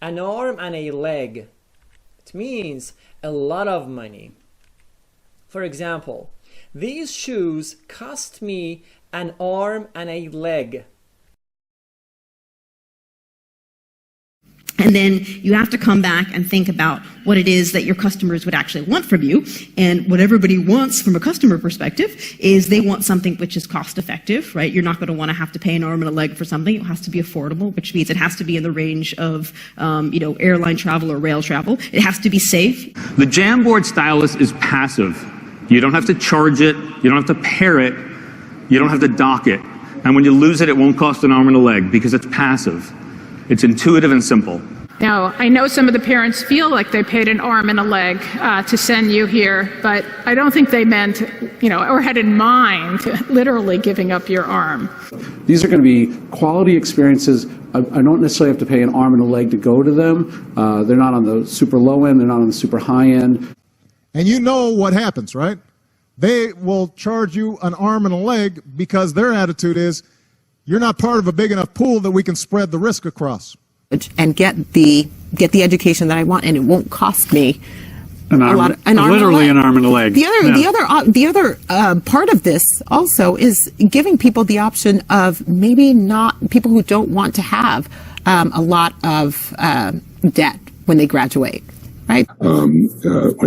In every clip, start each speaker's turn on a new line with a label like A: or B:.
A: an arm and a leg. It means a lot of money. For example, these shoes cost me an arm and a leg.
B: And then you have to come back and think about what it is that your customers would actually want from you. And what everybody wants from a customer perspective is they want something which is cost effective, right? You're not going to want to have to pay an arm and a leg for something. It has to be affordable, which means it has to be in the range of, airline travel or rail travel. It has to be safe.
C: The Jamboard stylus is passive. You don't have to charge it. You don't have to pair it. You don't have to dock it. And when you lose it, it won't cost an arm and a leg because it's passive. It's intuitive and simple.
D: Now, I know some of the parents feel like they paid an arm and a leg to send you here, but I don't think they meant, or had in mind literally giving up your arm.
E: These are going to be quality experiences. I don't necessarily have to pay an arm and a leg to go to them. They're not on the super low end. They're not on the super high end.
F: And you know what happens, right? They will charge you an arm and a leg because their attitude is, you're not part of a big enough pool that we can spread the risk across.
G: And get the education that I want, and it won't cost me
H: literally an arm and a leg.
G: The other part of this also is giving people the option of maybe not people who don't want to have a lot of debt when they graduate. Right.
I: When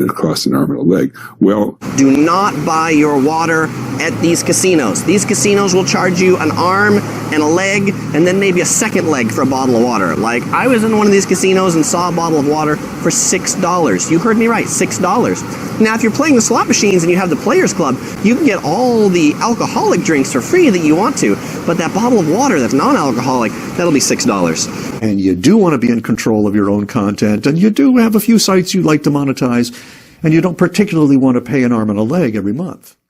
I: it costs an arm and a leg. Well,
J: do not buy your water at these casinos. These casinos will charge you an arm and a leg and then maybe a second leg for a bottle of water. Like, I was in one of these casinos and saw a bottle of water for $6. You heard me right, $6. Now, if you're playing the slot machines and you have the Players Club, you can get all the alcoholic drinks for free that you want to. But that bottle of water that's non-alcoholic, that'll be $6.
K: And you do want to be in control of your own content, and you do have a few sites you'd like to monetize, and you don't particularly want to pay an arm and a leg every month.